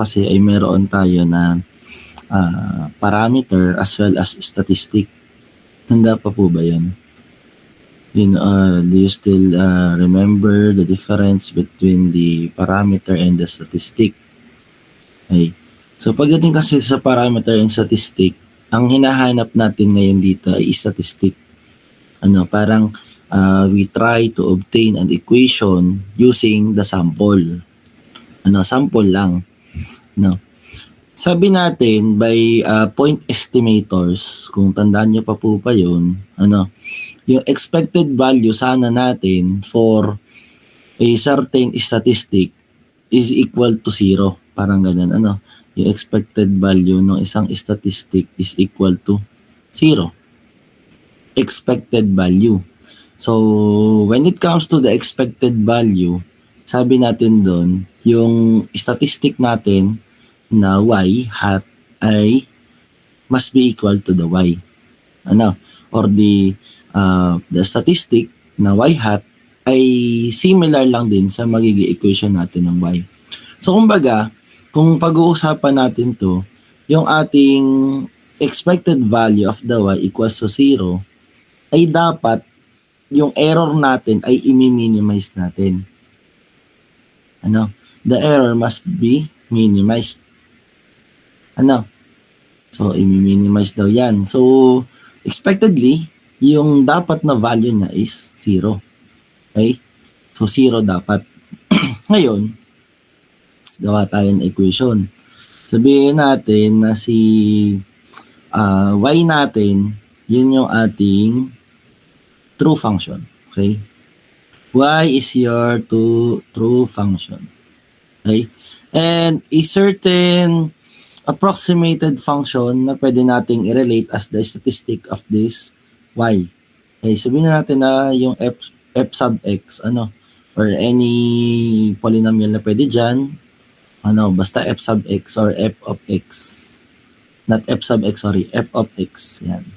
kasi ay meron tayo na parameter as well as statistic. Tanda pa po ba yun? Do you still remember the difference between the parameter and the statistic? Okay. So pagdating kasi sa parameter and statistic, ang hinahanap natin ngayon dito ay statistic. Parang we try to obtain an equation using the sample. Sample lang. Sabi natin by point estimators, kung tandaan nyo pa po pa yun, yung expected value sana natin for a certain statistic is equal to 0. Parang ganun, yung expected value ng isang statistic is equal to 0. Expected value. So, when it comes to the expected value, sabi natin doon, yung statistic natin na y hat ay must be equal to the y. Or the statistic na y hat ay similar lang din sa magiging equation natin ng y. So, kumbaga, kung pag-uusapan natin to, yung ating expected value of the y equals to 0, ay dapat yung error natin ay i-minimize natin. The error must be minimized. So, i-minimize daw yan. So, expectedly, yung dapat na value na is 0. Okay? So, 0 dapat. Ngayon, gawa tayo ng equation. Sabihin natin na si y natin, yun yung ating true function. Okay? Y is your true function. Okay? And a certain approximated function na pwede nating i-relate as the statistic of this y. Okay, sabihin natin na yung f sub x, or any polynomial na pwede dyan, basta f sub x or f of x. Not f sub x, sorry, f of x. Yan.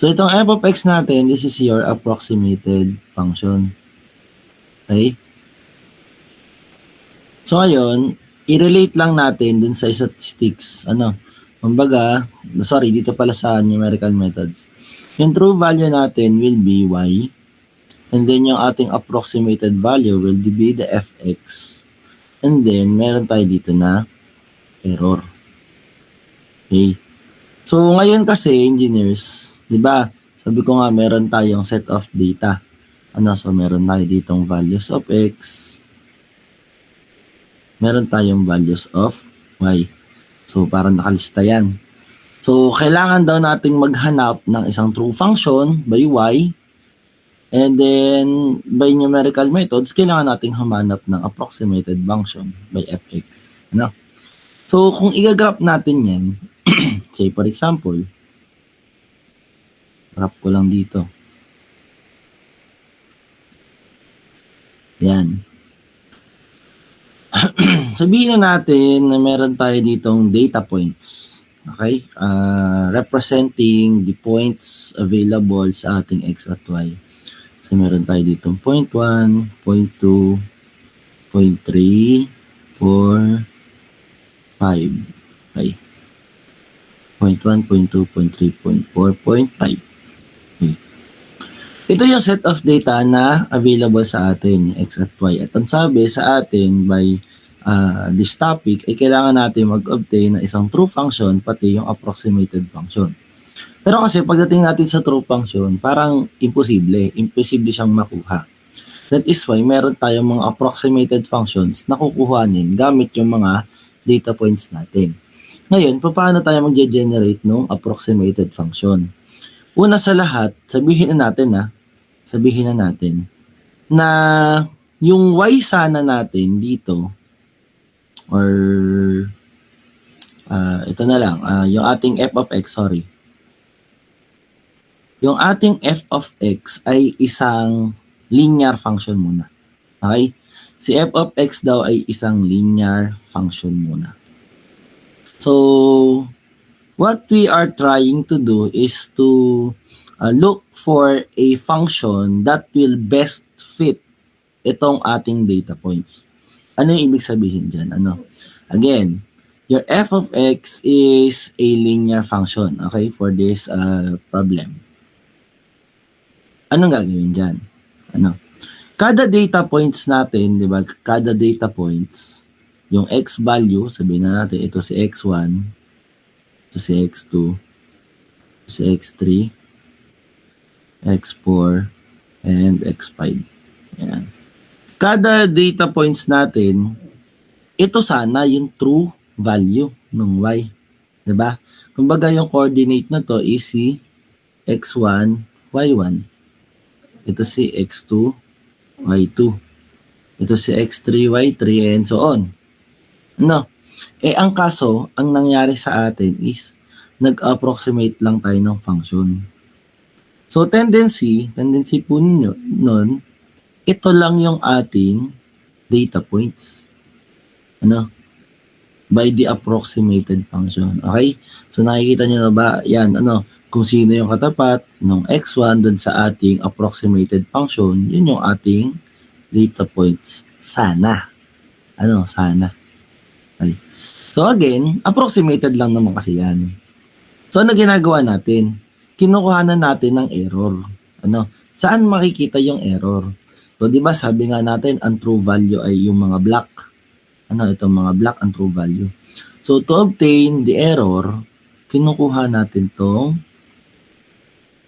So, itong f of x natin, this is your approximated function. Okay? So, ngayon, i-relate lang natin dun sa statistics. Kumbaga, sorry, dito pala sa numerical methods. Yung true value natin will be y. And then, yung ating approximated value will be the fx. And then, meron tayo dito na error. Okay. So, ngayon kasi, engineers, di ba? Sabi ko nga, meron tayong set of data. So, meron tayo ditong values of x. Meron tayong values of y. So, parang nakalista yan. So, kailangan daw nating maghanap ng isang true function by y. And then, by numerical methods, kailangan nating humanap ng approximated function by fx. So, kung i-graph natin yan, say for example, graph ko lang dito. Yan. Sabihin na natin na meron tayo ditong data points. Okay? Representing the points available sa ating x at y. So, meron tayo ditong point 1, point 2, point 3, 4, 5. Okay? Point 1, point 2, point 3, point 4, point 5. Okay. Ito yung set of data na available sa atin, x at y. At ang sabi sa atin by this topic ay kailangan natin mag-obtain ng isang true function pati yung approximated function. Pero kasi pagdating natin sa true function, parang imposible siyang makuha. That is why meron tayong mga approximated functions na kukuhanin gamit yung mga data points natin. Ngayon, paano tayo mag-generate ng approximated function? Una sa lahat, sabihin na natin na yung y sana natin dito, or ito na lang, yung ating f of x, sorry. Yung ating f of x ay isang linear function muna. Okay? Si f of x daw ay isang linear function muna. So, what we are trying to do is to look for a function that will best fit itong ating data points. Ano yung ibig sabihin dyan? Again, Your f of x is a linear function, okay, for this problem. Anong gagawin dyan? Kada data points natin, di ba, kada data points, yung x value, sabihin na natin, ito si x1, ito si x2, ito si x3, x4, and x5. Ayan. Kada data points natin, ito sana yung true value ng y. Diba? Kumbaga yung coordinate na to is si x1, y1. Ito si x2, y2. Ito si x3, y3, and so on. Ang kaso, ang nangyari sa atin is nag-approximate lang tayo ng function. So, tendency po ninyo nun, ito lang yung ating data points. By the approximated function. Okay? So, nakikita nyo na ba? Yan, kung sino yung katapat ng x1 dun sa ating approximated function, yun yung ating data points. Sana. Sana. Okay. So, again, approximated lang naman kasi yan. So, ano ginagawa natin? Kinukuhanan natin ng error. Saan makikita yung error? So, di ba sabi nga natin, ang true value ay yung mga black. Itong mga black ang true value. So, to obtain the error, kinukuha natin tong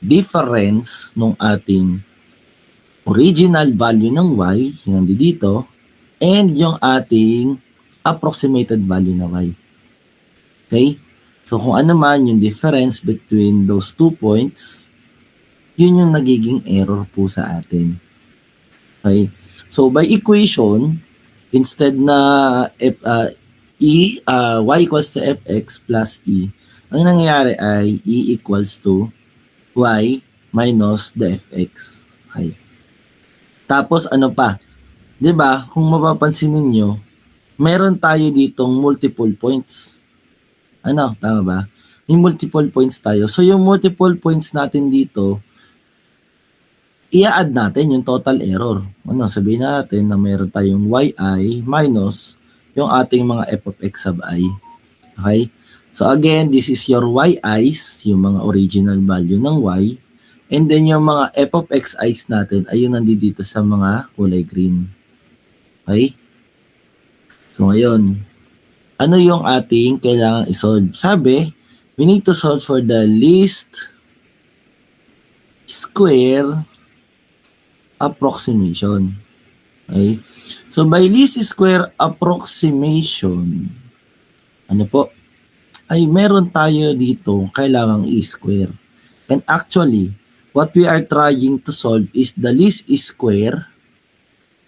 difference ng ating original value ng y, yung nandito, and yung ating approximated value ng y. Okay? So, kung ano man yung difference between those 2 points, yun yung nagiging error po sa atin. Okay? So, by equation, instead na y equals to fx plus e, ang nangyayari ay e equals to y minus the fx. Okay. Tapos ano pa? 'Di ba? Kung mapapansin niyo, meron tayo ditong multiple points. Tama ba? May multiple points tayo. So yung multiple points natin dito, i-add natin yung total error. Sabihin natin na meron tayong yi minus yung ating mga f of x sub I. Okay? So again, this is your yi's, yung mga original value ng y. And then yung mga f of xi's natin ay yung nandito sa mga kulay green. Okay? So ngayon, ano yung ating kailangan isolve? Sabi, we need to solve for the least square approximation. Okay? So, by least square approximation, ay meron tayo dito kailangang i-square. And actually, what we are trying to solve is the least square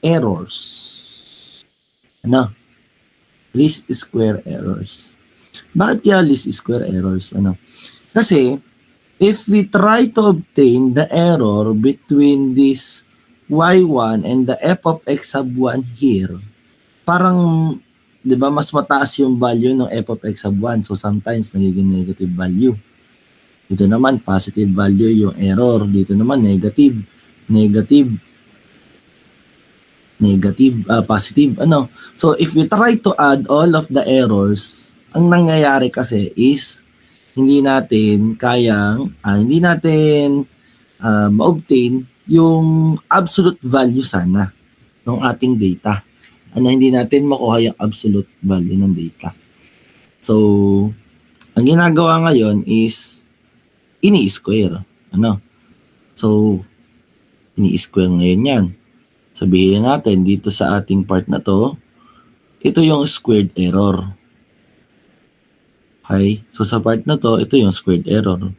errors. Least square errors. Bakit kaya least square errors? Kasi, if we try to obtain the error between this y1 and the f of x sub 1 here, parang, di ba, mas mataas yung value ng f of x sub 1. So, sometimes, nagiging negative value. Dito naman, positive value yung error. Dito naman, negative, positive. So, if we try to add all of the errors, ang nangyayari kasi is, hindi natin ma-obtain yung absolute value sana ng ating data. Hindi natin makuha yung absolute value ng data. So, ang ginagawa ngayon is ini-square. So, ini-square ngayon yan. Sabihin natin dito sa ating part na to, ito yung squared error. Okay? So, sa part na to, ito yung squared error.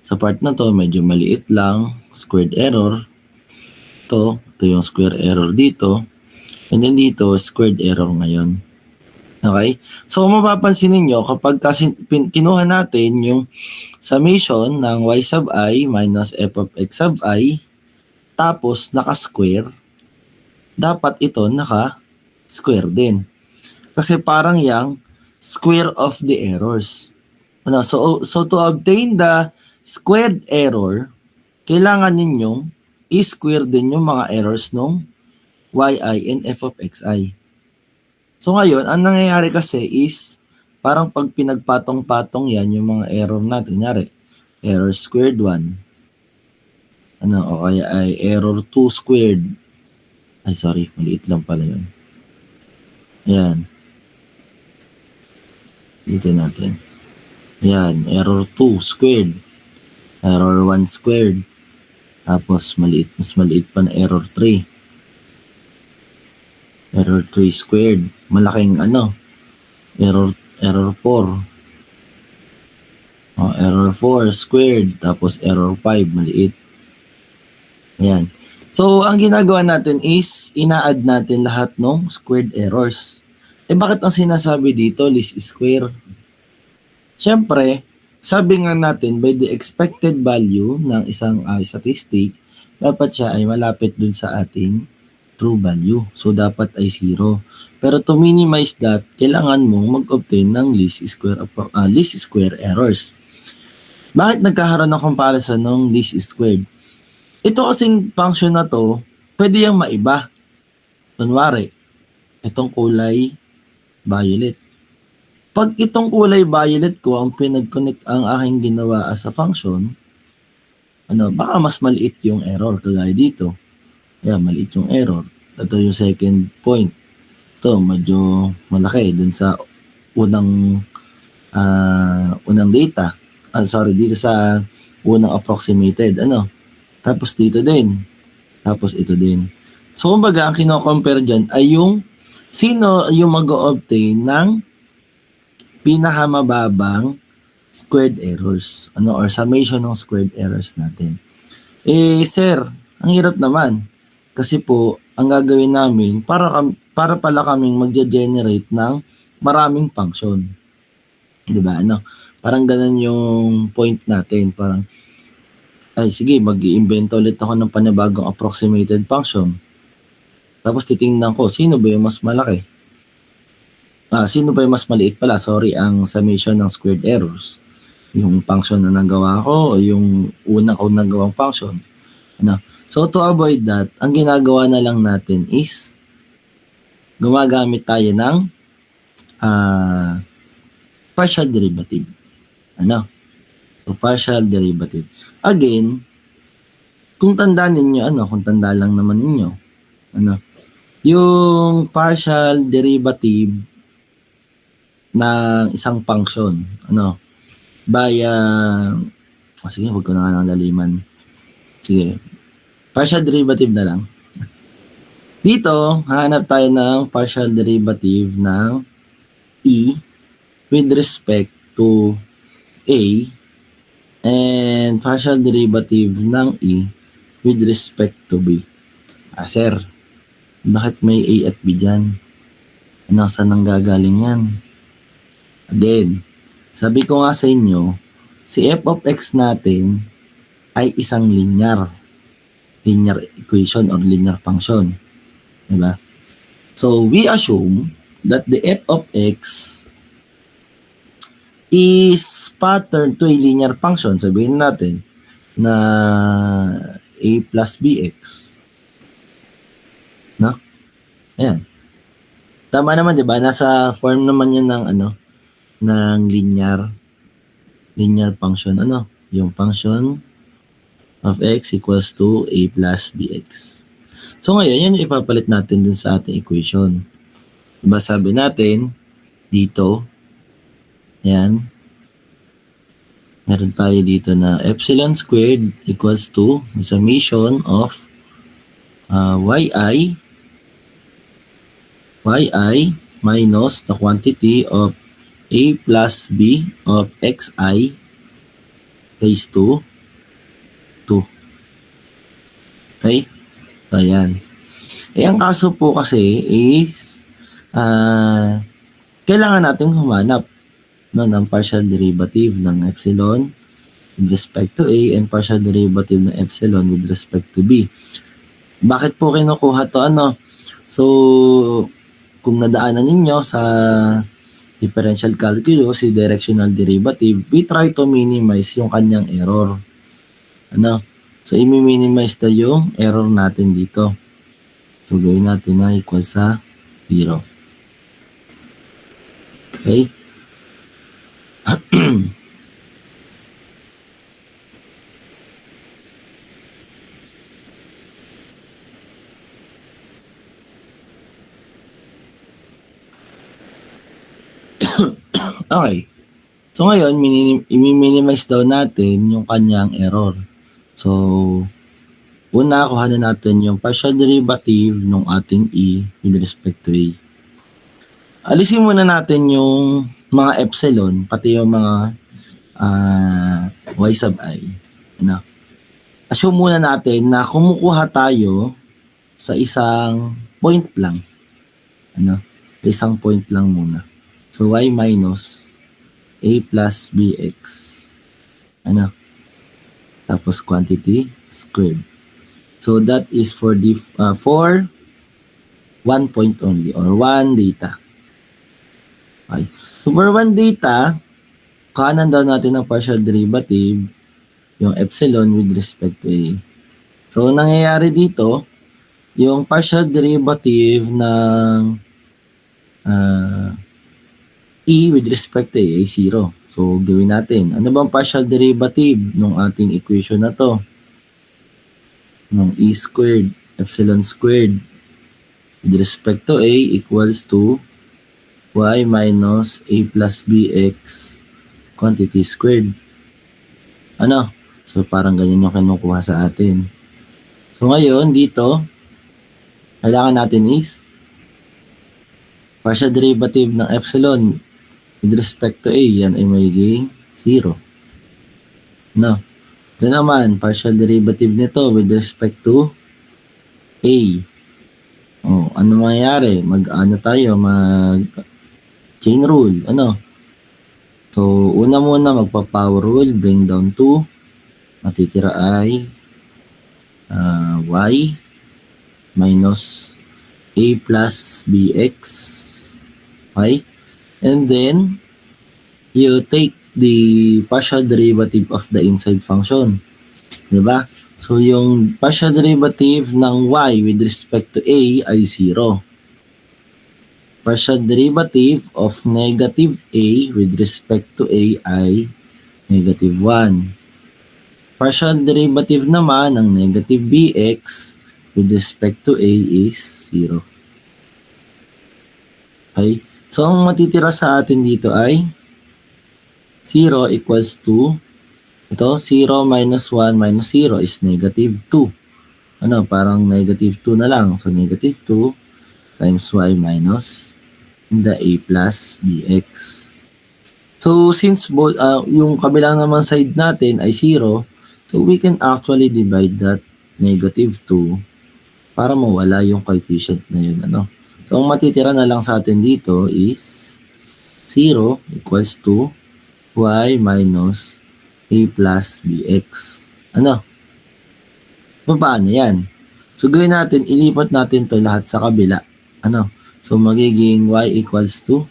Sa part na to, medyo maliit lang, squared error. Ito yung square error dito. And then dito, squared error ngayon. Okay? So, mapapansin ninyo, kapag kinuha natin yung summation ng y sub I minus f of x sub I, tapos naka-square, dapat ito naka-square din. Kasi parang yung square of the errors. So to obtain the squared error, kailangan ninyong i-square din yung mga errors ng yi and f of xi. So ngayon, ang nangyayari kasi is parang pag pinagpatong-patong yan, yung mga error natin, kunyari, error squared 1, o kaya ay error 2 squared, ay sorry, maliit lang pala yun. Ayan. Dito natin. Ayan, error 2 squared, error 1 squared, tapos mas maliit pa na error 3. Error 3 squared, malaking error 4. Error 4 squared, tapos error 5, maliit. Ayan. So, ang ginagawa natin is, ina-add natin lahat ng squared errors. Bakit ang sinasabi dito, least square? Siyempre, sabi nga natin, by the expected value ng isang statistic, dapat siya ay malapit dun sa ating true value. So, dapat ay 0. Pero to minimize that, kailangan mong mag-obtain ng least square errors. Bakit nagkaroon ng comparison ng least squared? Ito kasing function na to, pwede yung maiba. Kunwari, itong kulay violet. Pag itong kulay violet ko ang pinag-connect ang aking ginawa as a function, baka mas maliit yung error kagaya dito. Ayan, maliit yung error. Ito yung second point. Ito, medyo malaki dun sa unang data. Dito sa unang approximated. Tapos dito din. Tapos ito din. So, kumbaga, ang kino-compare dyan ay yung sino yung mag-o-obtain ng pinakamababang squared errors. Or summation ng squared errors natin. Sir, ang hirap naman. Kasi po, ang gagawin namin, para pala kaming magge-generate ng maraming function. Diba? Parang ganun yung point natin. Parang, sige, mag-i-invento ulit ako ng panibagong approximated function. Tapos titingnan ko, sino ba yung mas malaki? Sino ba yung mas maliit pala? Ang summation ng squared errors. Yung function na nagawa ko o yung una ko nagawang function. So, to avoid that, ang ginagawa na lang natin is gumagamit tayo ng partial derivative. So, partial derivative. Again, kung tanda lang naman ninyo, yung partial derivative ng isang function, sige, huwag ko na nga laliman. Sige, partial derivative na lang. Dito, hahanap tayo ng partial derivative ng E with respect to A and partial derivative ng E with respect to B. Sir, bakit may A at B dyan? Saan nang gagaling yan? Again, sabi ko nga sa inyo, si f of x natin ay isang linear equation or linear function. Diba? So, we assume that the f of x is patterned to a linear function. Sabihin natin na a plus bx. Ayan. Tama naman, di ba? Nasa form naman yun ng ng linear function. Yung function of x equals to a plus bx. So ngayon, yan yung ipapalit natin dun sa ating equation. Diba sabi natin dito, yan, meron tayo dito na epsilon squared equals to the summation of yi minus the quantity of a plus b of xi raised to 2. Okay? So, ayan. Ang kaso po kasi is kailangan natin humanap ng partial derivative ng epsilon with respect to a and partial derivative ng epsilon with respect to b. Bakit po kinukuha to? So, kung nadaanan ninyo sa differential calculus, si directional derivative, we try to minimize yung kanyang error. So, i-minimize na yung error natin dito. So, gawin natin na equal sa 0. Okay? Okay. So ngayon, i-minimize daw natin yung kanyang error. So, una, kuhanin natin yung partial derivative ng ating e with respect to a. Alisin muna natin yung mga epsilon, pati yung mga y sub I. Ano? Assume muna natin na kumukuha tayo sa isang point lang. Ano? Sa isang point lang muna. So, y minus a plus bx. Ano? Tapos quantity squared. So, that is for one point only or one data. Okay. So, for one data, kanan daw natin ang partial derivative, yung epsilon with respect to a. So, nangyayari dito, yung partial derivative ng e with respect to a ay 0. So, gawin natin. Ano bang partial derivative ng ating equation na to? Ng e squared, epsilon squared with respect to a equals to y minus a plus bx quantity squared. Ano? So, parang ganyan yung kinukuha sa atin. So, ngayon, dito, kailangan natin is partial derivative ng epsilon with respect to a, yan ay magiging 0. No? Ito naman, partial derivative nito with respect to a. Oh, ano mangyayari? Mag chain rule. Ano? So, una muna magpa-power rule, bring down 2. Matitira ay y minus a plus bx. Okay? And then, you take the partial derivative of the inside function. Diba? So, yung partial derivative ng y with respect to a ay 0. Partial derivative of negative a with respect to a ay negative 1. Partial derivative naman ng negative bx with respect to a is 0. Okay? So, ang matitira sa atin dito ay 0 equals to, ito, 0 minus 1 minus 0 is negative 2. Ano, parang negative 2 na lang. So, negative 2 times y minus the a plus bx. So, since yung kabilang naman side natin ay 0, so we can actually divide that negative 2 para mawala yung coefficient na yun. Ano? So, ang matitira na lang sa atin dito is 0 equals to y minus a plus bx. Ano? Paano yan? So, gawin natin, ilipat natin to lahat sa kabila. Ano? So, magiging y equals to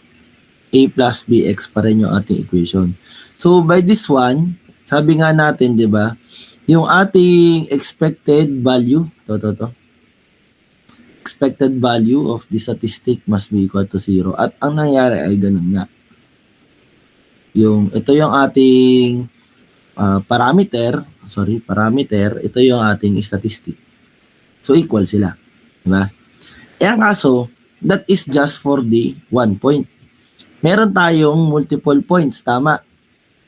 a plus bx pa rin yung ating equation. So, by this one, sabi nga natin, di ba, yung ating expected value, expected value of the statistic must be equal to 0. At ang nangyari ay ganun nga. Ito yung ating parameter, ito yung ating statistic. So, equal sila. Diba? Ang kaso, that is just for the 1 point. Meron tayong multiple points, tama?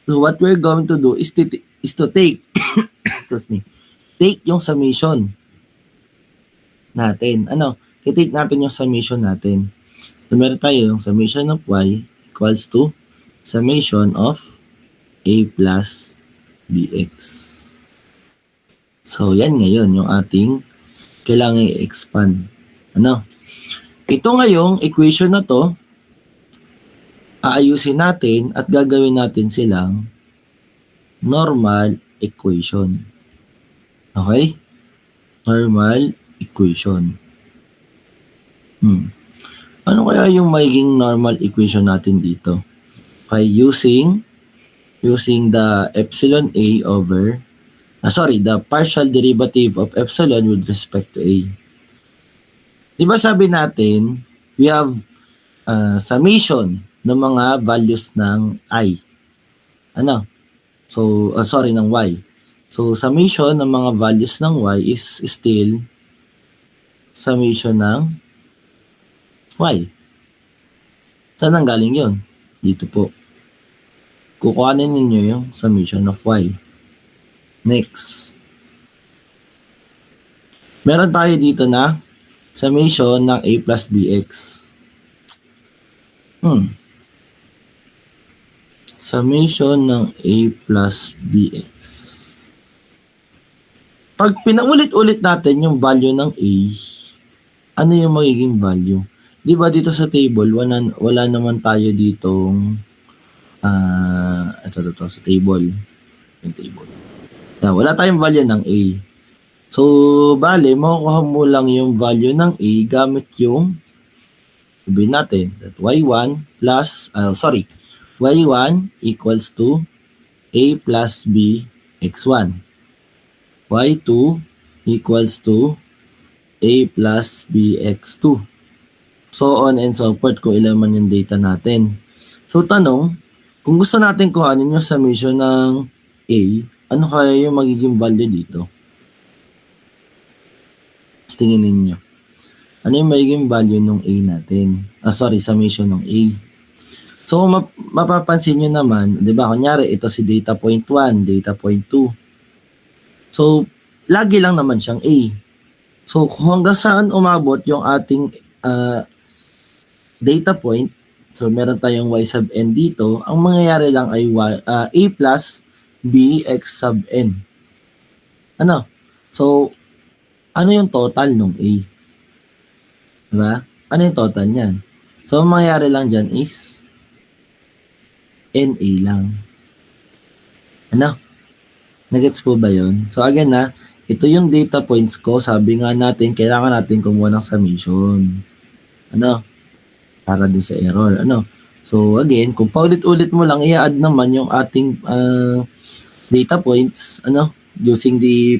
So, what we're going to do is to take, take yung summation natin. Ano? I-take natin yung summation natin. So, meron tayo yung summation of y equals to summation of a plus bx. So, yan ngayon yung ating kailangan i-expand. Ano? Ito ngayong equation na to, aayusin natin at gagawin natin silang normal equation. Okay? Normal equation. Ano kaya yung magiging normal equation natin dito? By using the epsilon a over, the partial derivative of epsilon with respect to a. Diba sabi natin, we have summation ng mga values ng I. Ano? So, sorry, ng y. So, summation ng mga values ng y is still summation ng y. Saan ang galing yun? Dito po. Kukuhanin ninyo yung summation of y. Next. Meron tayo dito na summation ng a plus bx. Summation ng a plus bx. Pag pinaulit-ulit natin yung value ng a, ano yung magiging value? Di ba dito sa table, wala naman tayo ditong ito sa table. Yung table. Wala tayong value ng a. So, bale, makukuha mo lang yung value ng a gamit yung sabihin natin that y1 plus, y1 equals to a plus b x1. y2 equals to a plus b x2. So on and so forth kung ilan man yung data natin. So tanong, kung gusto natin kuhanin yung summation ng a, ano kaya yung magiging value dito? Tingin ninyo. Ano yung magiging value ng a natin? Summation ng a. So mapapansin nyo naman, di ba, kunyari ito si data point 1, data point 2. So lagi lang naman siyang a. So hanggang saan umabot yung ating data point, so meron tayong y sub n dito, ang mangyayari lang ay a plus b x sub n. Ano? So, ano yung total nung a? Diba? Ano yung total niyan? So, ang mangyayari lang dyan is na lang. Ano? Nagets po ba yun? So, again na, ito yung data points ko. Sabi nga natin, kailangan natin kumuha ng summation. Ano? Para din sa error. Ano? So, again, kung paulit-ulit mo lang, i-add naman yung ating data points, using the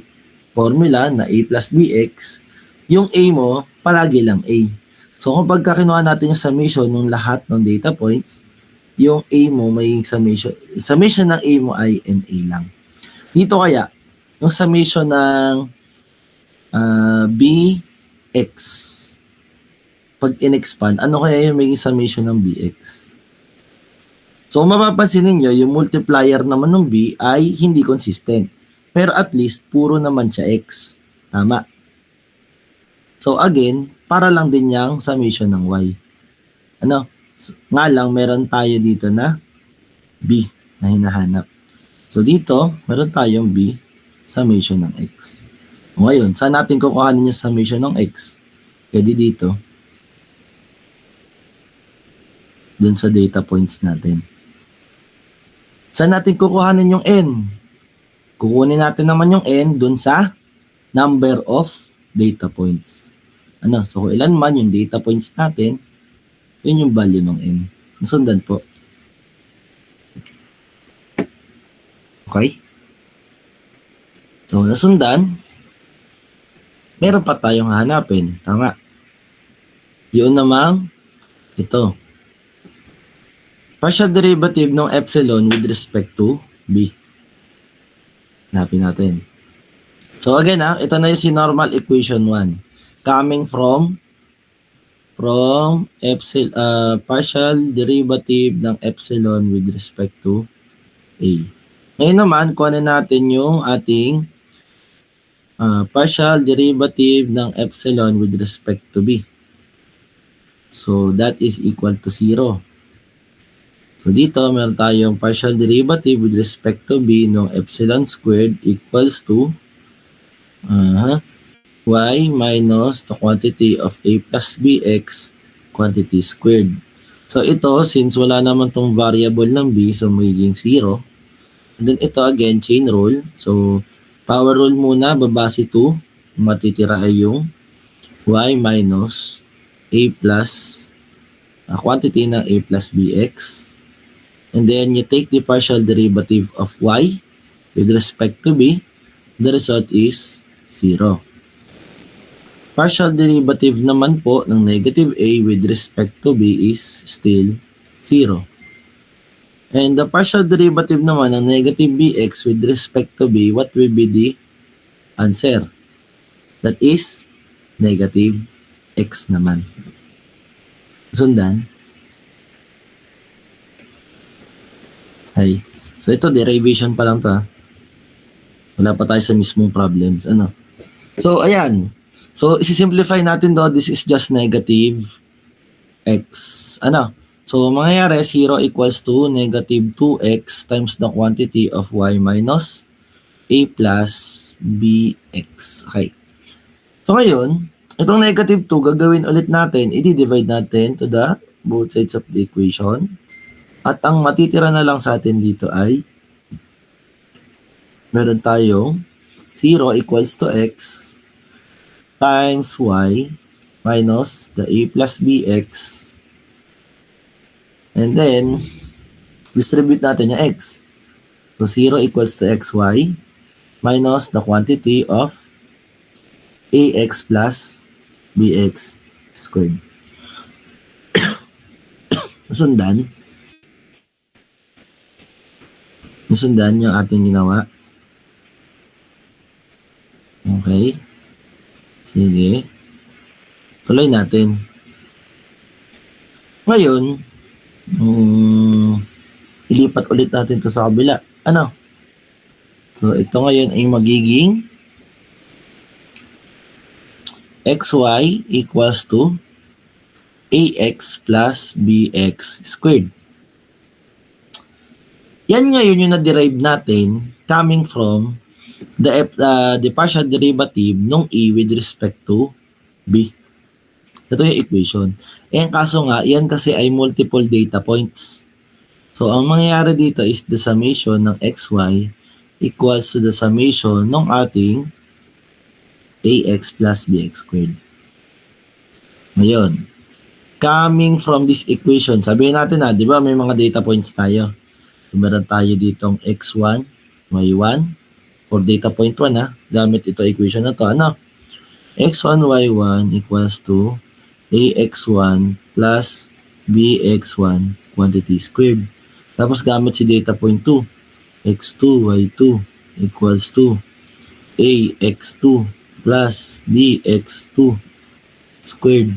formula na a plus bx, yung a mo, palagi lang a. So, kung pagka kinuha natin yung summation ng lahat ng data points, yung a mo, may summation ng a mo ay na lang. Dito kaya, yung summation ng bx, pag in-expand, ano kaya yung maging summation ng bx? So, mapapansin ninyo, yung multiplier naman ng b ay hindi consistent. Pero at least, puro naman siya x. Tama. So, again, para lang din yung summation ng y. Nga lang, meron tayo dito na b na hinahanap. So, dito, meron tayong b, summation ng x. Ngayon, saan natin kukuhanin yung summation ng x? Pwede dito. Dun sa data points natin. Saan natin kukuhanin yung n? Kukunin natin naman yung n dun sa number of data points. So kung ilan man yung data points natin, yun yung value ng n. Nasundan po. Okay? So nasundan, meron pa tayong hahanapin. Tama. Yun namang ito. Partial derivative ng epsilon with respect to b. Hanapin natin. So again, ito na yung normal equation 1. Coming from partial derivative ng epsilon with respect to a. Ngayon naman, kuhanin natin yung ating partial derivative ng epsilon with respect to b. So that is equal to 0. So dito, meron tayong partial derivative with respect to b ng epsilon squared equals to y minus the quantity of a plus bx quantity squared. So ito, since wala naman tong variable ng b, so magiging 0. And then ito again, chain rule. So power rule muna, babase 2. Matitira ay yung y minus a plus quantity ng a plus bx. And then you take the partial derivative of y with respect to b. The result is 0. Partial derivative naman po ng negative a with respect to b is still 0. And the partial derivative naman ng negative bx with respect to b, what will be the answer? That is negative x naman. Sundan? Ay. So ito, derivation pa lang to ha. Wala pa tayo sa mismong problems. Ano? So, ayan. So, isi-simplify natin to. This is just negative x. Ano? So, mangyayari, 0 equals to negative 2x times the quantity of y minus a plus bx. Okay. So, ngayon, itong negative 2, gagawin ulit natin, i-divide natin to the both sides of the equation. At ang matitira na lang sa atin dito ay meron tayong 0 equals to x times y minus the a plus bx. And then, distribute natin yung x. So, 0 equals to xy minus the quantity of ax plus bx squared. Nasundan yung ating ginawa. Okay. Sige. Tuloy natin. Ngayon, ilipat ulit natin ito sa kabila. Ano? So, ito ngayon ay magiging xy equals to ax plus bx squared. Yan ngayon yung na-derive natin coming from the partial derivative ng a with respect to b. Ito yung equation. Ang kaso nga, yan kasi ay multiple data points. So, ang mangyayari dito is the summation ng xy equals to the summation ng ating ax plus bx squared. Ngayon, coming from this equation, sabihin natin di ba may mga data points tayo. So, meron tayo ditong x1, y1, for data point 1 gamit ito equation na to. Ano? x1, y1 equals to ax1 plus bx1 quantity squared. Tapos gamit si data point 2, x2, y2 equals to ax2 plus bx2 squared.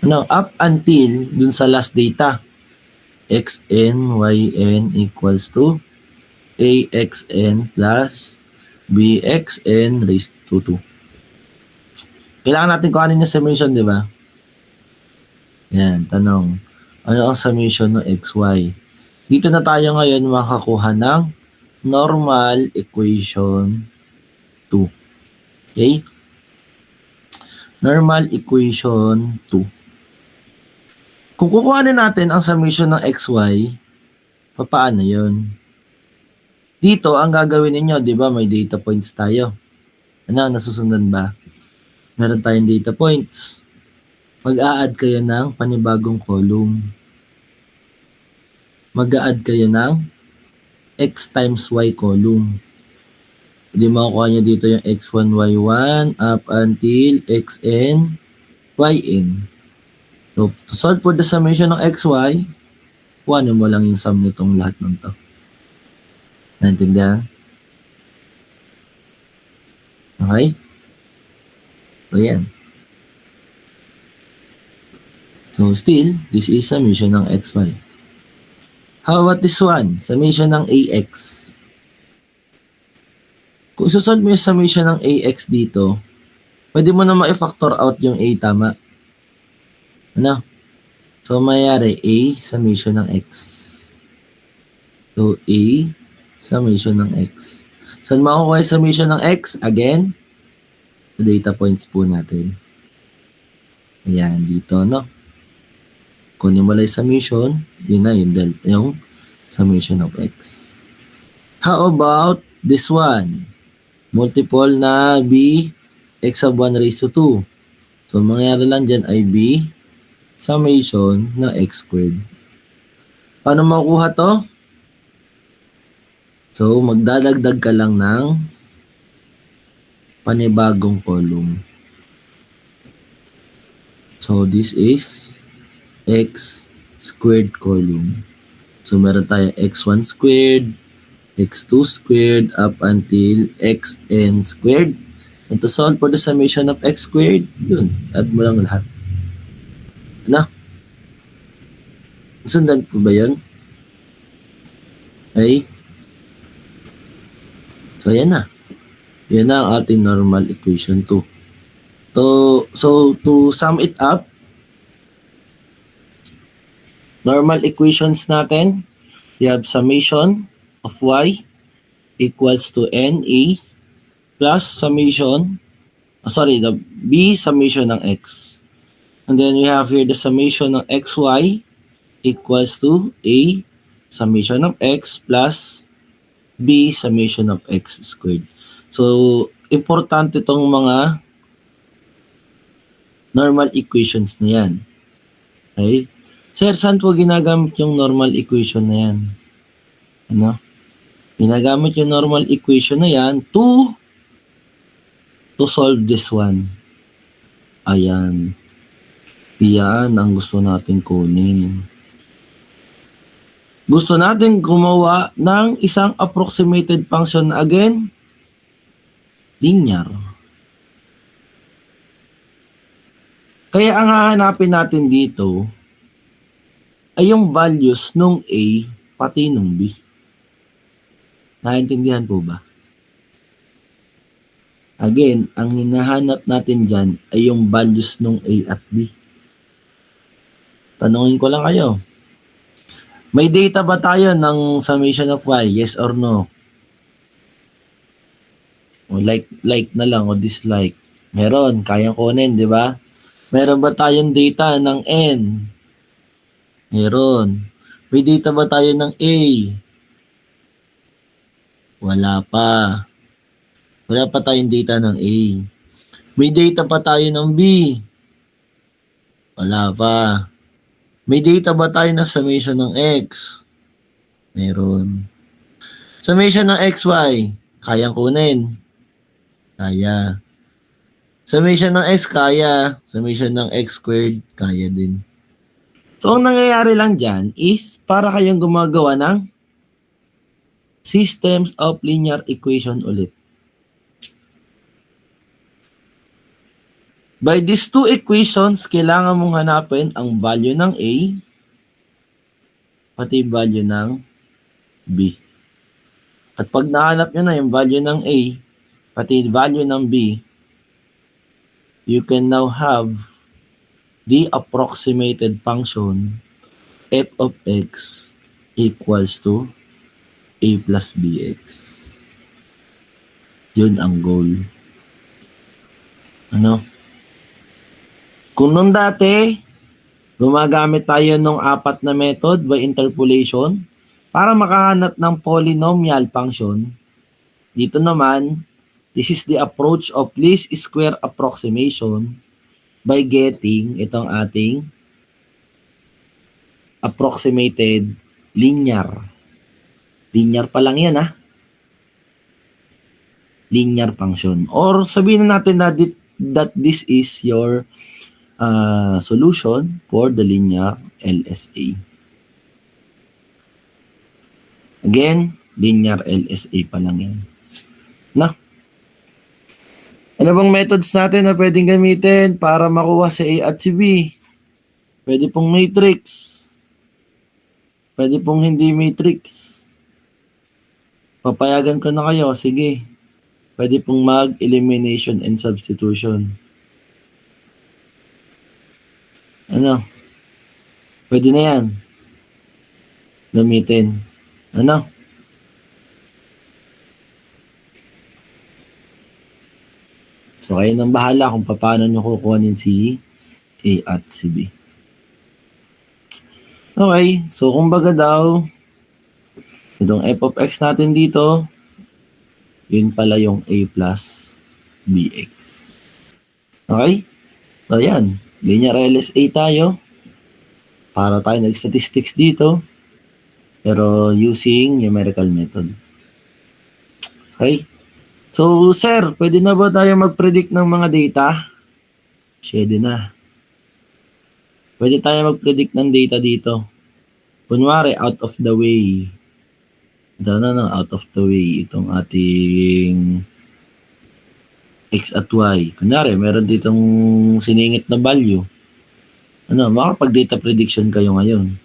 Ano? Up until dun sa last data, xn, yn equals to axn plus bxn raised to 2. Kailangan natin kuhanin yung summation, di ba? Yan, tanong. Ano ang summation ng xy? Dito na tayo ngayon makakuha ng normal equation 2. Okay? Normal equation 2. Kung kukuhanin natin ang summation ng xy, paano yun? Dito, ang gagawin ninyo, di ba, may data points tayo. Ano, nasusundan ba? Meron tayong data points. Mag-a-add kayo ng panibagong column. Mag-a-add kayo ng x times y column. Hindi makukuha nyo dito yung x1, y1 up until xn, yn. So, to solve for the summation ng xy, kuhanin mo lang yung sum nitong lahat ng to. Naintindihan? Okay? So, yan. So, still, this is summation ng xy. How about this one? Summation ng ax. Kung isosolve mo yung summation ng ax dito, pwede mo na ma-factor out yung a, tama? Ano? So, mayayari a summation ng x. So, a summation ng x. Saan makukuha yung summation ng x? Again, the data points po natin. Ayan, dito, no? Kunin mo lang yung summation, yun na yung delta, yung summation of x. How about this one? Multiple na b, x of 1 raised to 2. So, mangyayari lang dyan ay b summation ng x squared. Paano makukuha to? So, magdadagdag ka lang ng panibagong column. So, this is x squared column. So, meron tayo x1 squared, x2 squared, up until xn squared. And to solve for the summation of x squared, yun, add mo lang lahat. Ano? Sundan po ba yun? Okay? So, yan na. Yan na ang ating normal equation 2. So, to sum it up, normal equations natin, we have summation of y equals to NA plus summation, the B summation ng x. And then we have here the summation ng xy equals to A summation of x plus B summation of x squared. So, importante itong mga normal equations na yan. Okay? Sir, saan po ginagamit yung normal equation na yan? Ano? Ginagamit yung normal equation na yan to solve this one. Ayan. Yan ang gusto natin kunin. Gusto natin gumawa ng isang approximated function na again, linear. Kaya ang hahanapin natin dito ay yung values nung A pati nung B. Naintindihan po ba? Again, ang hinahanap natin dyan ay yung values nung A at B. Tanungin ko lang kayo. May data ba tayo ng summation of y? Yes or no? O like na lang o dislike. Meron, kayang kunin, di ba? Meron ba tayong data ng n? Meron. May data ba tayo ng a? Wala pa. Wala pa tayong data ng a. May data pa tayo ng b? Wala pa. May data ba tayo na summation ng x? Meron. Summation ng xy, kayang kunin. Kaya. Summation ng x, kaya. Summation ng x squared, kaya din. So, ang nangyayari lang dyan is para kayong gumagawa ng systems of linear equation ulit. By these two equations, kailangan mong hanapin ang value ng A pati value ng B. At pag nahanap nyo na yung value ng A pati value ng B, you can now have the approximated function f of x equals to A plus bx. Yun ang goal. Ano? Kung nung dati, gumagamit tayo ng 4 na method by interpolation para makahanap ng polynomial function, dito naman, this is the approach of least square approximation by getting itong ating approximated linear. Linear pa lang yan, ha? Linear function. Or sabihin natin na that this is your solution for the linear LSA. Again, linear LSA pa lang yan. Na? Ano bang methods natin na pwedeng gamitin para makuha si A at si B? Pwede pong matrix. Pwede pong hindi matrix. Papayagan ko na kayo. Sige. Pwede pong mag-elimination and substitution. Ano? Pwede na yan. Gamitin. Ano? So, kayo nang bahala kung paano nyo kukunin si A at si B. Okay. So, kumbaga daw, itong f of x natin dito, yun pala yung A plus bx. Okay? So, yan. Linear LSA tayo. Para tayo nag-statistics dito. Pero using numerical method. Okay? So, sir, pwede na ba tayo mag-predict ng mga data? Pwede na. Pwede tayo mag-predict ng data dito. kunwari out of the way. Out of the way itong ating x at y. Kunwari, meron ditong siningit na value. Makapag-data prediction kayo ngayon.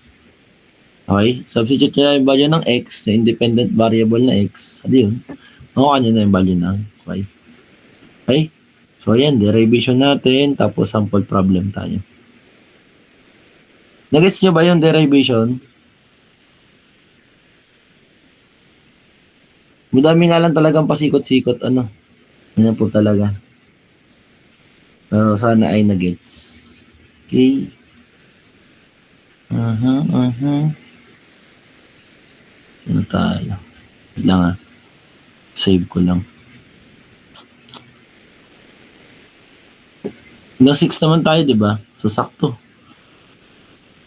Okay? Substitute nyo na yung value ng x, na independent variable na x. Ano yun? Makuha nyo na yung value ng y. Okay? So, ayan, derivation natin, tapos sample problem tayo. Nagets nyo ba yung derivation? Madami nga lang talagang pasikot-sikot, Yan po talaga. Pero sana ay nagets. Okay. Ano tayo? Wait lang Save ko lang. Hanggang 6 naman tayo, di ba? So, sakto.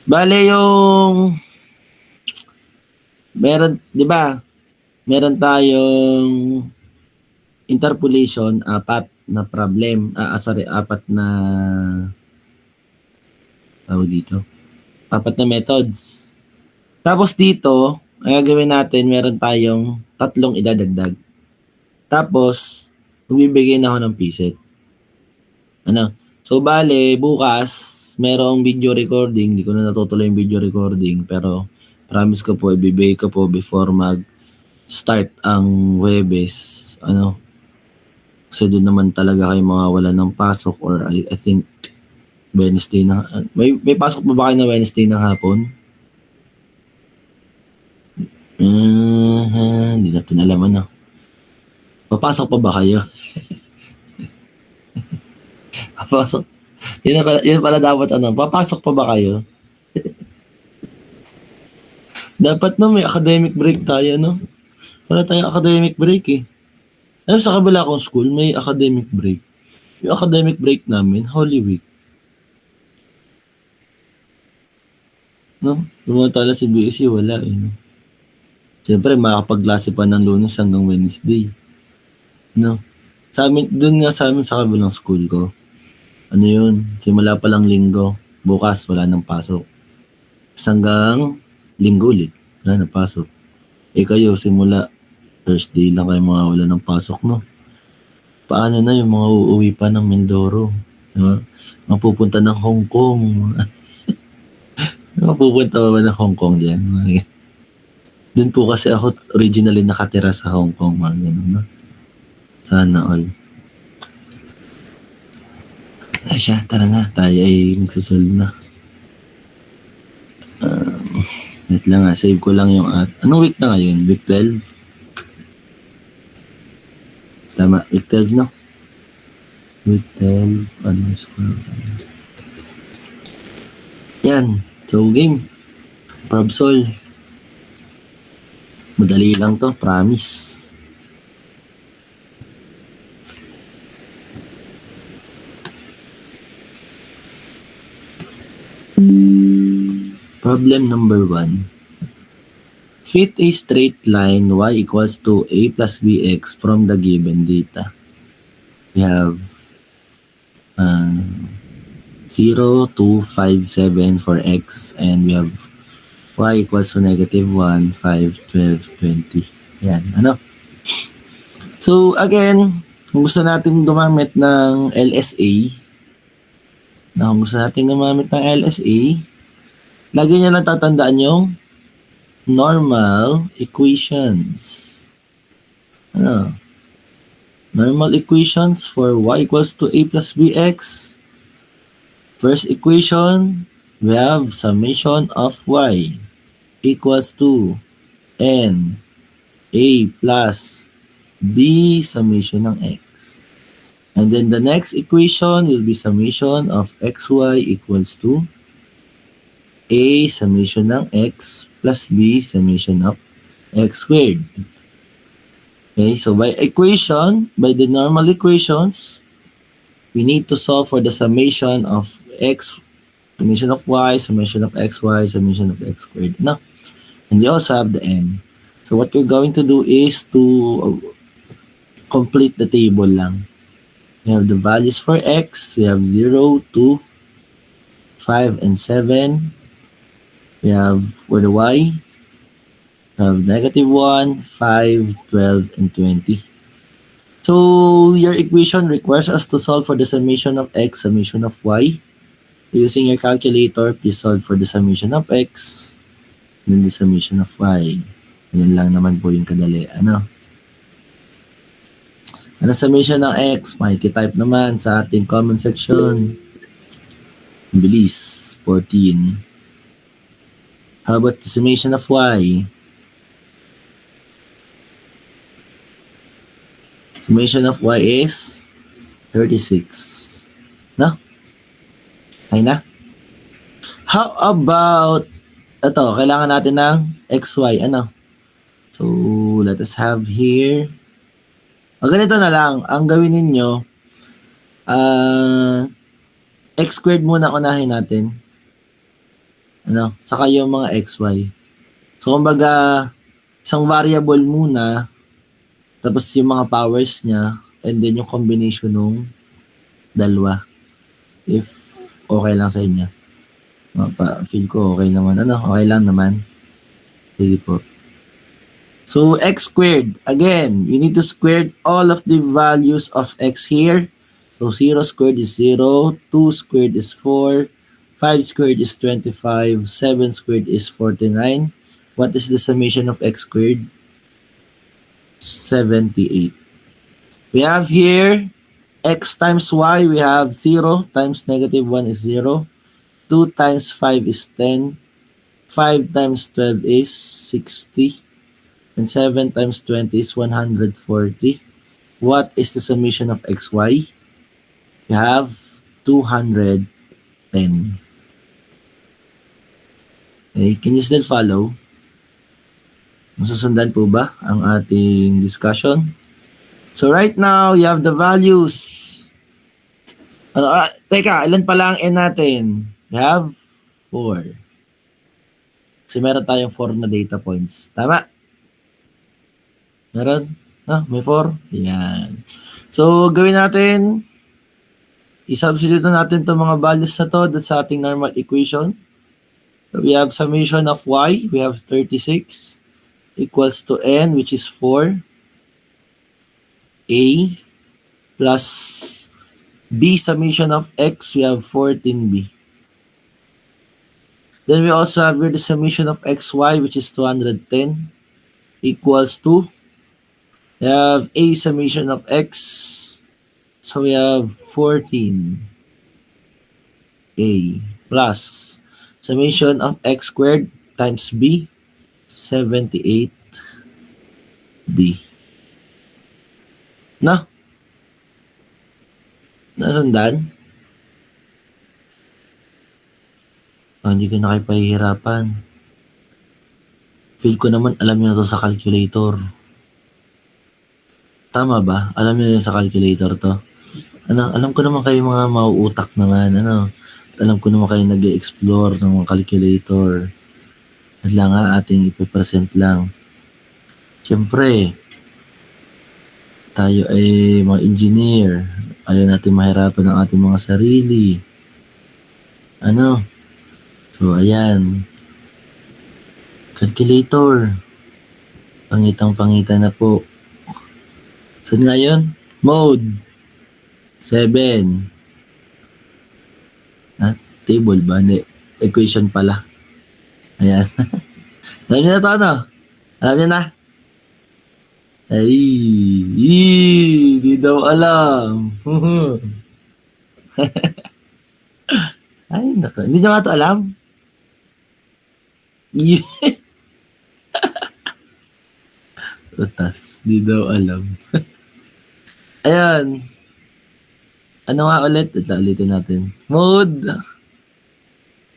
Bale yung meron, di ba? Meron tayong interpolation, 4 na problem. Apat na tawag dito. 4 na methods. Tapos dito, ang gagawin natin, meron tayong 3 idadagdag. Tapos, magbibigay na ako ng preset. So, bale, bukas, merong video recording. Hindi ko na natutuloy yung video recording. Pero, promise ko po, ibibigay ko po before mag-start ang Huwebes. Kasi doon naman talaga kayo mawawala ng pasok or I think Wednesday na. May pasok pa ba kayo na Wednesday ng hapon? Hindi natin alam Papasok pa ba kayo? Papasok. Yun pala dapat papasok pa ba kayo? Dapat may academic break tayo, Wala tayong academic break eh. Sa kabila akong school, may academic break. Yung academic break namin, Holy Week. Lumantala si BSC, wala Siyempre, makakapaglase pa ng Lunes hanggang Wednesday. Doon nga sa amin sa kabilang school ko. Simula pa lang Linggo. Bukas, wala nang pasok. Hanggang Linggo ulit, wala nang pasok. Kayo, simula Thursday lang kayo mga wala ng pasok, Paano na yung mga uuwi pa ng Mindoro? Mapupunta ng Hong Kong. Mapupunta pa ba ng Hong Kong dyan? Doon po kasi ako originally nakatira sa Hong Kong, mga ganun, Sana all. Siya, tara na. Tayo ay magsasolve na. Wait lang save ko lang yung anong week na ngayon? Week 12? Tama, week 12 no? Week 12, Yan, so game. Probsol. Madali lang to, promise. Problem number 1. Fit a straight line y equals to a plus bx from the given data. We have 0, 2, 5, 7 for x, and we have y equals to negative 1, 5, 12, 20. Yan, So, again, kung gusto natin gumamit ng LSA, lagi nyo lang tatandaan yung normal equations. Normal equations for y equals to a plus bx. First equation, we have summation of y equals to n a plus b summation ng x. And then the next equation will be summation of xy equals to a summation ng x plus b summation of x squared. Okay, so by the normal equations, we need to solve for the summation of x, summation of y, summation of xy, summation of x squared. And you also have the n. So what we're going to do is to complete the table lang. We have the values for x. We have 0, 2, 5, and 7. We have for the y, we have -1, 5, 12, and 20. So your equation requires us to solve for the summation of x, summation of y. Using your calculator, please solve for the summation of x, then the summation of y. Yun lang naman po yung kadali. Ano summation ng x? Makikitype naman sa ating comment section. Bilis, 14. How about the summation of y? Summation of y is 36. No? Okay na? How about ito, kailangan natin ng xy. Ano? So, let us have here. Ganito na lang. Ang gawin ninyo, x squared muna unahin natin. Ano? Saka yung mga xy. So, kumbaga, isang variable muna, tapos yung mga powers niya, and then yung combination ng dalawa. If okay lang sa inyo. Feel ko okay naman. Okay lang naman. Sige po. So, x squared. Again, you need to square all of the values of x here. So, 0 squared is 0, 2 squared is 4, 5 squared is 25, 7 squared is 49. What is the summation of x squared? 78. We have here x times y. We have 0 times -1 is 0. 2 times 5 is 10. 5 times 12 is 60. And 7 times 20 is 140. What is the summation of xy? You have 210. Okay, can you still follow? Masusundan po ba ang ating discussion? So right now, you have the values. Teka, ilan pa lang n natin? We have 4. Kasi meron tayong 4 na data points. Tama? Meron? May 4? Yan. So, gawin natin, i-substitute na natin itong mga values na to sa ating normal equation. So, we have summation of y, we have 36 equals to n, which is 4, a, plus b summation of x, we have 14b. Then we also have here the summation of xy, which is 210, equals to, we have a summation of x, so we have 14a plus summation of x squared times b, 78b. No? Nasundan? Hindi ko na kayo pahihirapan. Feel ko naman alam niyo na to sa calculator. Tama ba? Alam niyo sa calculator to? Alam ko naman kayo mga mauutak naman. Alam ko naman kayo nag-explore ng mga calculator. At lang ating ipipresent lang. Siyempre, tayo ay mga engineer. Ayaw natin mahirapan ang ating mga sarili. So, ayan. Calculator. Pangitang-pangita na po. Saan nga yun? Mode. 7. Table ba? Hindi. Equation pala. Ayan. Alam niyo na to, Alam niyo na? Di daw alam. Ay, nako. Hindi niyo nga to alam? Utas. Di daw alam. Ayan. Ano nga ulit? Ulitin natin. Mode.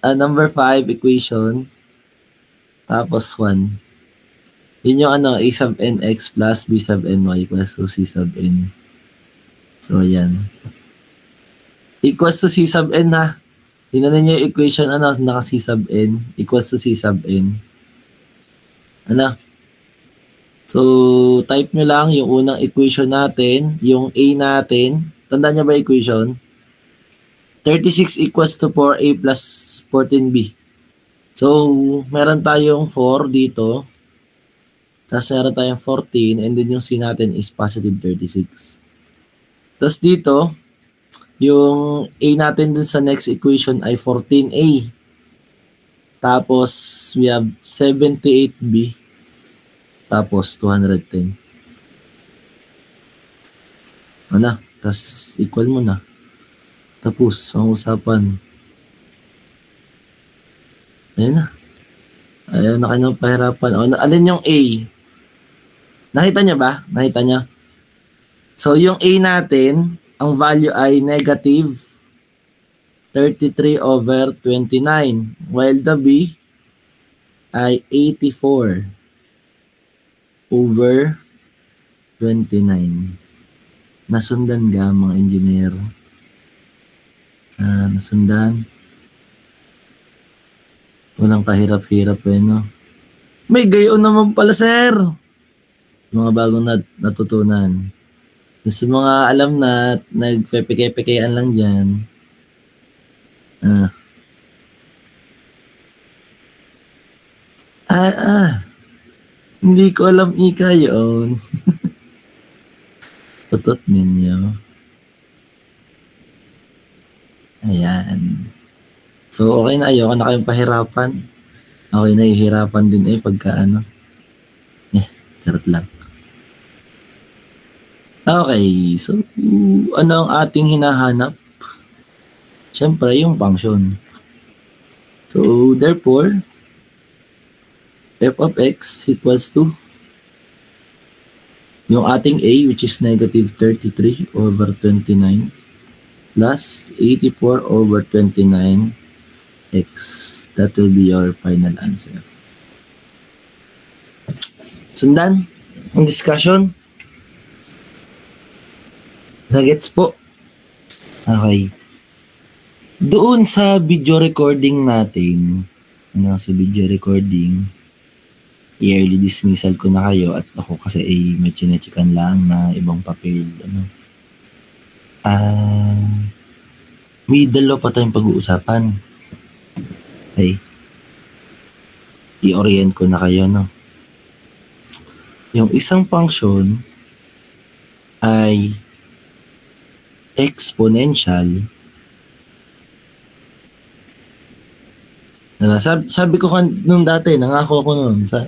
Number 5 equation. Tapos 1. Yun yung a sub nx plus b sub ny equals to c sub n. So, ayan. Equals to c sub n ha. Tingnan niyo yung equation naka c sub n equals to c sub n. So, type nyo lang yung unang equation natin, yung a natin. Tandaan niyo ba equation? 36 equals to 4a plus 14b. So, meron tayong 4 dito. Tapos meron tayong 14 and then yung C natin is positive 36. Tapos dito, yung A natin dun sa next equation ay 14A. Tapos we have 78B. Tapos 210. Ano? Tapos equal mo na. Tapos ang usapan. Ayan na. Ayan na kayo ng pahirapan. O, alin yung A? Nakita niya ba? Nakita niya? So, yung A natin, ang value ay negative 33/29. While the B ay 84/29. Nasundan ka, mga engineer? Nasundan? Walang kahirap-hirap no? May gayon naman pala, sir! Mga bagong natutunan. Sa mga alam na nagpepeke-pekean lang dyan, hindi ko alam ika yun. Tutot ninyo. Ayan. So, okay na. Ayoko na kayong pahirapan. Okay na, ihirapan din pagka ano. Charot lang. Okay. So, ano ang ating hinahanap? Siyempre, yung function. So, therefore, f of x equals to yung ating a, which is negative 33/29 plus 84/29x. That will be your final answer. Sundan ang discussion. Nagets po? Okay. Doon sa video recording natin, sa video recording, yearly dismissal ko na kayo at ako kasi may chinechikan lang na ibang papel. May dalawa pa tayong pag-uusapan. Okay. I-orient ko na kayo, no? Yung isang function ay exponential. Sabi ko nung dati, nangako ko noon sa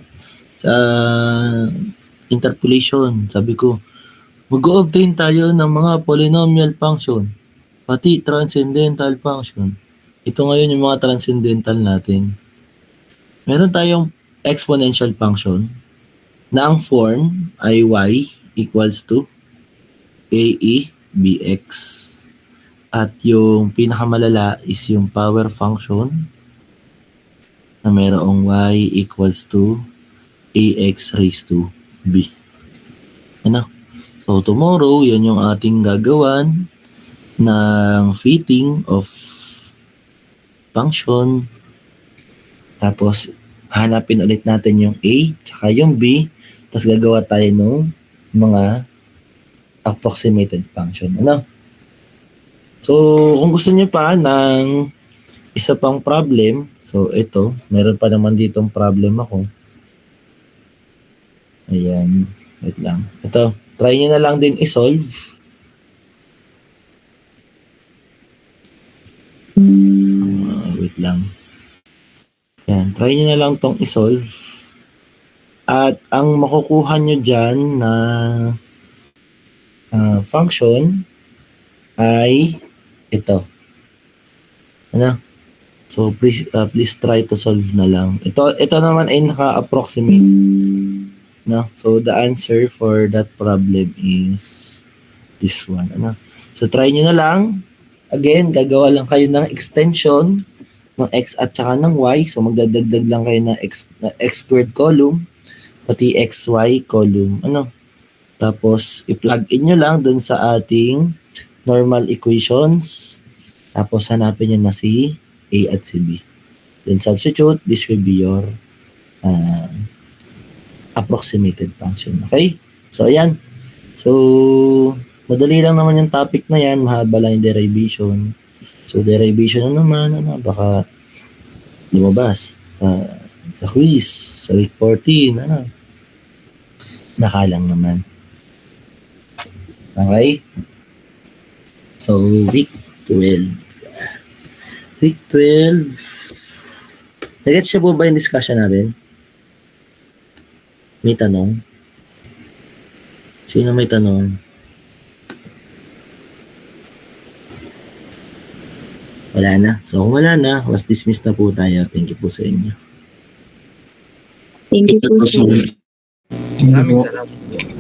interpolation. Sabi ko, mag-obtain tayo ng mga polynomial function, pati transcendental function. Ito ngayon yung mga transcendental natin. Meron tayong exponential function na ang form ay y equals to ae bx. At yung pinakamalala is yung power function na mayroong y equals to ax raised to b. So tomorrow, yan yung ating gagawan ng fitting of function. Tapos hanapin ulit natin yung a tsaka yung b. Tapos gagawa tayo ng mga approximated function. So, kung gusto niyo pa ng isa pang problem, so ito, meron pa naman ditong problem ako. Ayan, wait lang. Ito, try niyo na lang din i-solve. Wait lang. Ayan, try niyo na lang tong i-solve. At ang makukuha niyo dyan na function ay ito. So please try to solve na lang. Ito naman ay naka-approximate. So the answer for that problem is this one. So try niyo na lang. Again, gagawa lang kayo ng extension ng x at saka ng y. So magdadagdag lang kayo ng x squared column pati xy column. Tapos i-plug in nyo lang dun sa ating normal equations. Tapos hanapin nyo na si a at si b. Then substitute, this will be your approximated function. Okay? So ayan. So madali lang naman yung topic na yan. Mahaba lang yung derivation. So derivation na naman, baka lumabas. sa quiz, sa week 14, ano? Nakalang naman. Okay? So, week 12. Week 12. Nag-gets siya po ba yung discussion natin? May tanong? Sino may tanong? Wala na. So, kung wala na, was dismissed na po tayo. Thank you po sa inyo. Thank you po, sir. Maraming salamat.